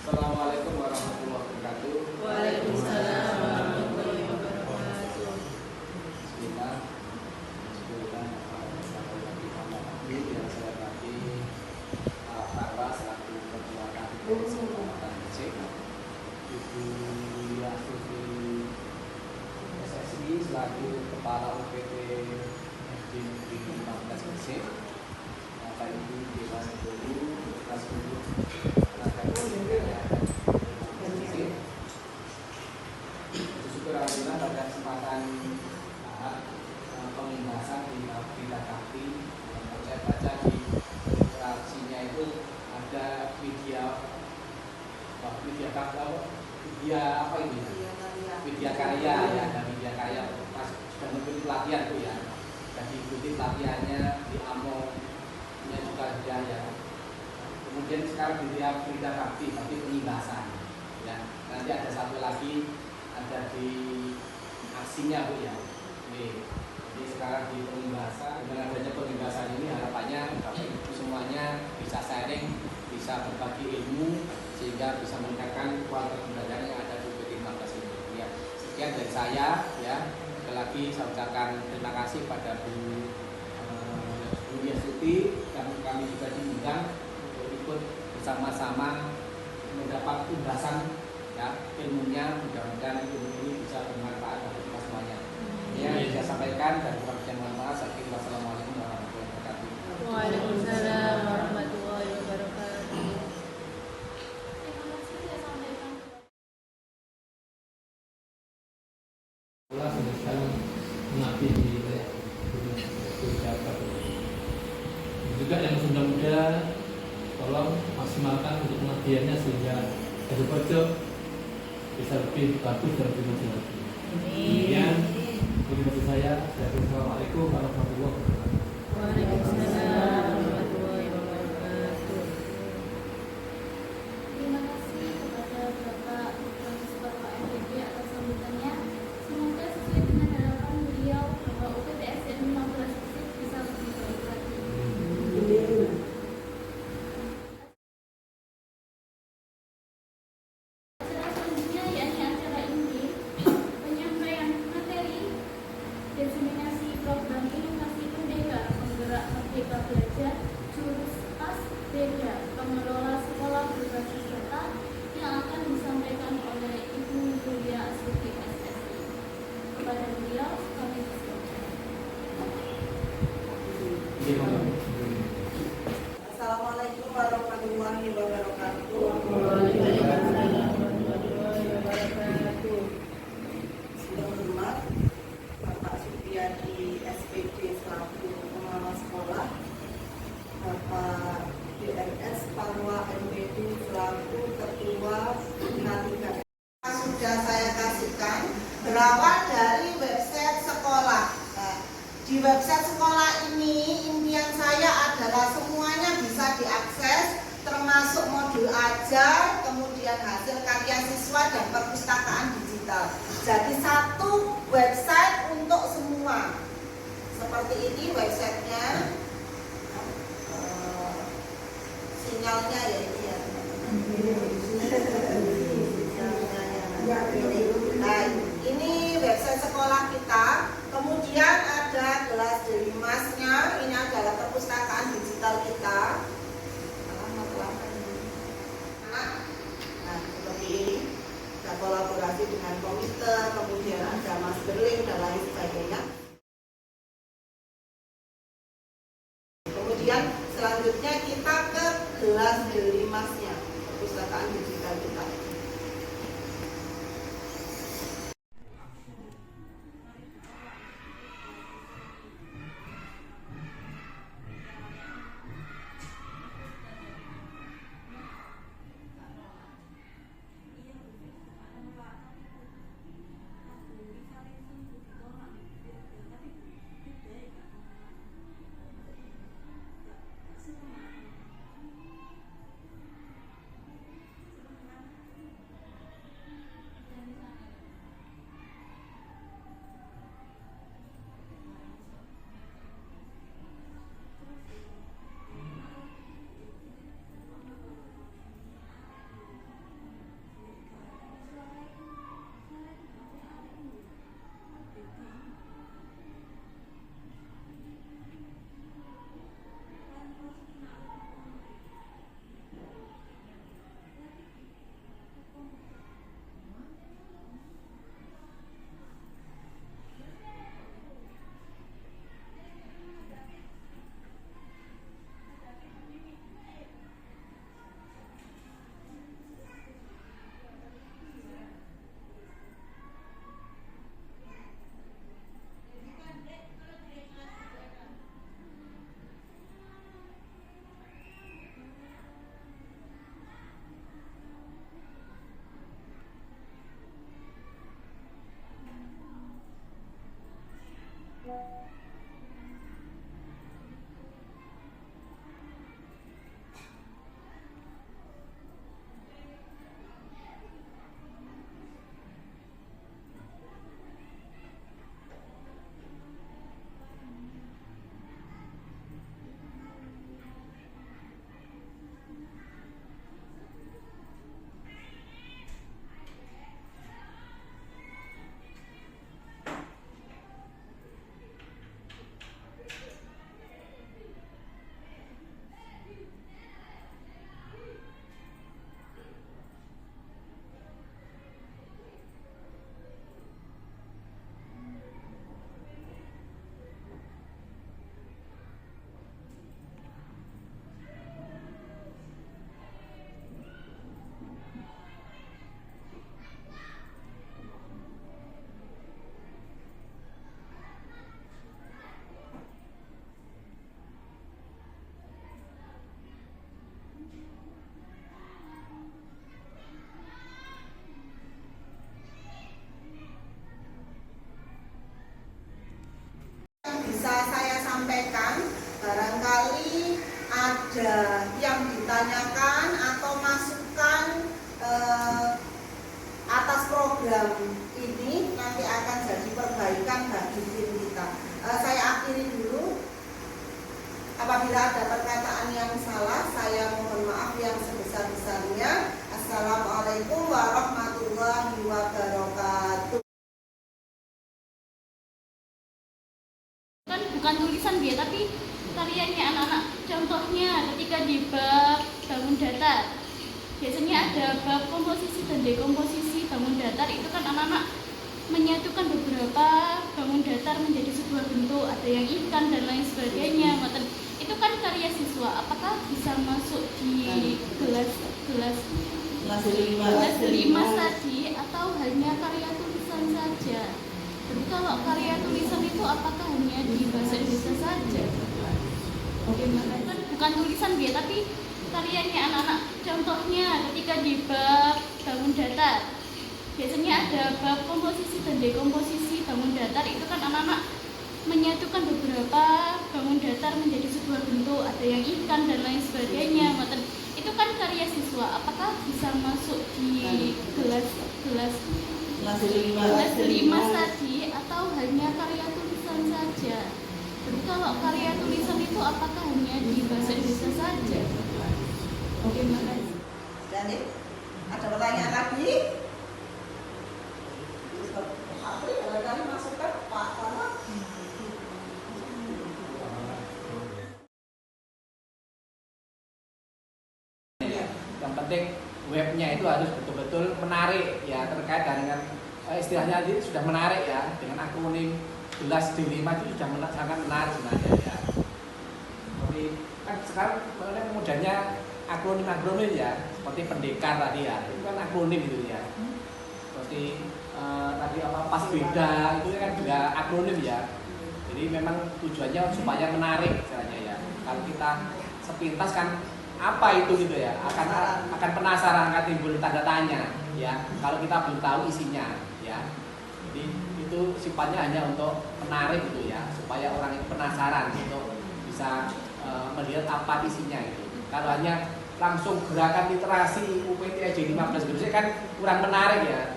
Assalamualaikum warahmatullahi wabarakatuh. Waalaikumsalam warahmatullahi wabarakatuh. Bismillah. Bismillah. Yang saya bagi Farwa selaku ketua KPPS Kecamatan Gresik, Ibu Yasuti SSI selaku kepala UPT SD Negeri 15 Gresik, Bapak Ibu Dewan Guru, Kelas Guru, tenaga pendidikan yang ada di Gresik. Syukur alhamdulillah pada kesempatan pembahasan di Bidang Kakti, saya baca di reaksinya itu ada media apa ini? Media karya ya, ada media karya pas sudah mengikuti pelatihan tuh ya, dan diikuti pelatihannya di AMO-nya juga ada ya. Kemudian sekarang di Bidang Kakti, tapi pengibasan ya. Nanti ada satu lagi ada di aksinya bu ya. Jadi sekarang di pengibasan, dengan adanya pengibasan ini harapannya Bapak Ibu semuanya bisa sharing, bisa berbagi ilmu sehingga bisa meningkatkan kualitas pembelajaran yang ada di UPT 15 ini. Ya, sekian dari saya ya. Sekali lagi saya ucapkan terima kasih pada Bu Yasuti, dan kami juga diundang untuk ikut bersama-sama mendapat ulasan ya, ilmunya. Mudah-mudahan ilmu ini bisa bermanfaat bagi kita semuanya. Yang saya sampaikan dan kurang lebih mohon maaf. Wassalamualaikum warahmatullahi wabarakatuh. Waalaikumsalam warahmatullahi wabarakatuh. Allah sedang mengabdi di Jakarta. Juga yang muda-muda, tolong maksimalkan untuk pengabdiannya sehingga dari pojok bisa lebih bagus dan lebih maju lagi. Kemudian, terima saya. Assalamualaikum warahmatullahi wabarakatuh. Waalaikumsalam warahmatullahi wabarakatuh. Terima kasih kepada Bapak Profesor Pak MPD atas sambutannya. Semoga sesuai dengan harapan beliau bahwa UPTSN 15 bisa lebih baik lagi. Acara selanjutnya yakni acara ini penyampaian materi diseminasi program inovasi Merdeka penggerak Merdeka Belajar jurus Asbeda pengelola sekolah berbasis data yang akan disampaikan oleh Ibu Yulia Astuti SSI. Kepada beliau kami persilakan. Assalamualaikum warahmatullahi wabarakatuh. Waalaikumsalam warahmatullahi wabarakatuh. Yang hormat Bapak Supriyadi SPD selaku pengelola sekolah, Bapak DRS Farwa MPD selaku ketua K3. Sudah saya kasihkan berawal dari website sekolah. Nah, di website sekolah ini impian saya adalah semuanya bisa diakses, termasuk modul ajar, kemudian hasil karya siswa dan perpustakaan digital. Jadi satu website untuk semua. Seperti ini websitenya. Sinyalnya ya ini ya. Nah, ini website sekolah kita. Kemudian ada kelas Delimasnya. Ini adalah perpustakaan digital kita. Nah, seperti ini. Ada kolaborasi dengan komputer, kemudian ada masterlink dan lain sebagainya. Kemudian selanjutnya kita ke kelas Delimasnya, perpustakaan digital kita. barangkali ada yang ditanyakan atau masukan atas program ini nanti akan jadi perbaikan bagi tim kita. Saya akhiri dulu. Apabila ada perkataan yang salah, saya mohon maaf yang sebesar-besarnya. Assalamualaikum warahmatullahi wabarakatuh. Kan bukan tulisan dia, tapi karyanya anak-anak. Contohnya ketika di bab bangun datar, biasanya ada bab komposisi dan dekomposisi bangun datar. Itu kan anak-anak menyatukan beberapa bangun datar menjadi sebuah bentuk, ada yang ikan dan lain sebagainya. Itu kan karya siswa. Apakah bisa masuk di kelas delimas tadi atau hanya karya tulisan saja? Jadi kalau karya tulisan itu apakah hanya di bahasa Indonesia saja? Bagaimana? Kan bukan tulisan dia, tapi karyanya anak-anak. Contohnya ketika di bab bangun datar, biasanya ada bab komposisi dan dekomposisi bangun datar. Itu kan anak-anak menyatukan beberapa bangun datar menjadi sebuah bentuk, ada yang ikan dan lain sebagainya. Itu kan karya siswa. Apakah bisa masuk di kelas delimas tadi atau hanya karya tulisan saja? Jadi kalau karya tulisan itu apakah hanya di bahasa Indonesia saja? Bagaimana? Jadi ada pertanyaan lagi? Pak Tri, barangkali masukkan Pak Tama. Yang penting webnya itu harus betul-betul menarik ya, terkait dengan istilahnya itu sudah menarik ya, dengan akronim jelas D5 itu sudah sangat menarik sebenarnya ya. Tapi kan sekarang mudahnya akronim ya, seperti pendekar tadi ya, itu kan akronim itu ya. Seperti tadi pas beda itu kan juga akronim ya. Jadi memang tujuannya supaya menarik istilahnya ya. Kalau kita sepintas kan apa itu gitu ya, akan penasaran, akan timbul tanda tanya ya, kalau kita belum tahu isinya ya. Jadi itu sifatnya hanya untuk menarik gitu ya, supaya orang itu penasaran untuk bisa melihat apa isinya itu. Kalau hanya langsung gerakan literasi UPT aja 15 gitu kan kurang menarik ya.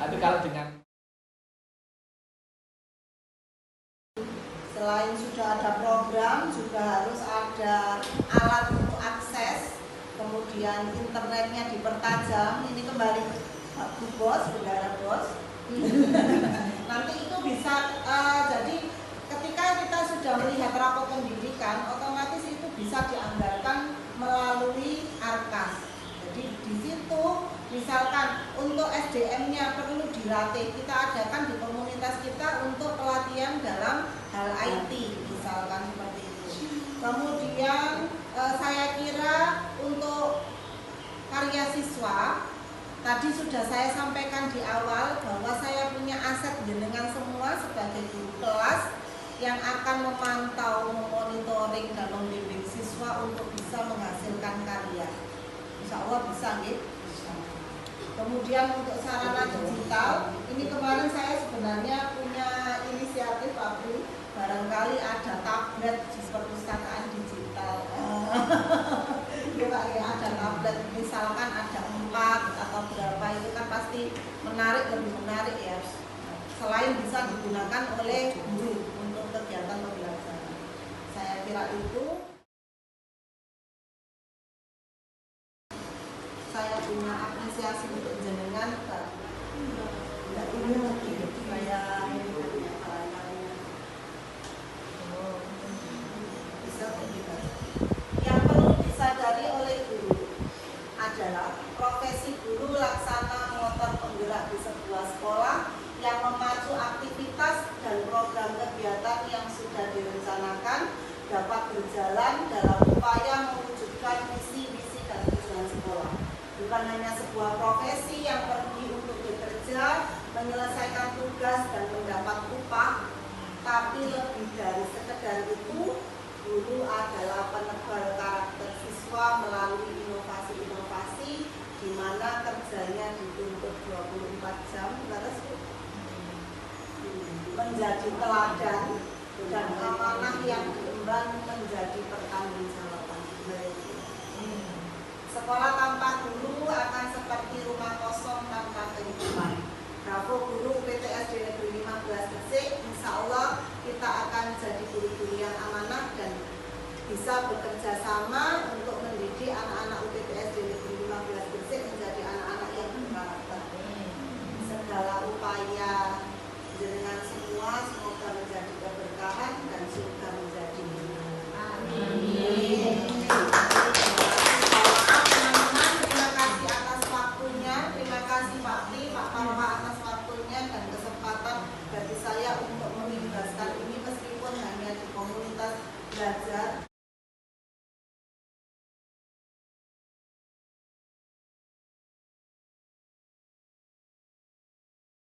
Tapi kalau dengan selain sudah ada program, juga harus ada alat untuk akses, kemudian internetnya dipertajam. Ini kembali Bu Bos, Bendara Bos. Nanti itu bisa jadi ketika kita sudah melihat rapor pendidikan, otomatis itu bisa dianggarkan melalui Arkas. Jadi di situ misalkan untuk SDM-nya perlu dilatih, kita adakan di komunitas kita untuk pelatihan dalam hal IT, misalkan seperti itu. Kemudian saya kira untuk karya siswa, tadi sudah saya sampaikan di awal bahwa saya punya aset jenengan semua sebagai guru kelas yang akan memantau, memonitoring dan membimbing siswa untuk bisa menghasilkan karya. Insya Allah bisa, gitu. Kemudian untuk sarana digital, ini kemarin saya sebenarnya punya inisiatif Pak Bri, barangkali ada tablet di perpustakaan digital. Ya, ada tablet, misalkan ada 4 atau berapa, itu kan pasti menarik, lebih menarik ya. Selain bisa digunakan oleh guru untuk kegiatan pembelajaran. Saya kira itu. Saya punya apresiasi untuk jenengan, Pak. Tidak ini lagi, saya bisa terlibat. Yang perlu disadari oleh guru adalah profesi guru laksana motor penggerak di sebuah sekolah yang memacu aktivitas dan program kegiatan yang sudah direncanakan dapat berjalan dalam upaya mewujudkan visi-misi dan tujuan sekolah. Bukan hanya sebuah profesi yang pergi untuk bekerja, menyelesaikan tugas dan mendapat upah, tapi lebih dari sekedar itu, guru adalah penebar karakter siswa melalui inovasi-inovasi di mana kerjanya dituntut 24 jam, menjadi teladan dan amanah yang diemban menjadi pertanggung bisa bekerja sama untuk mendidik anak-anak UPTSD Negeri 15 Gresik menjadi anak-anak yang berkarakter. Segala upaya jenengan semua semoga menjadi keberkahan dan surga menjadi milik. Amin. Terima kasih atas waktunya, terima kasih Pak Pri, Pak Parwa atas waktunya dan kesempatan bagi saya untuk menjelaskan ini meskipun hanya di komunitas belajar.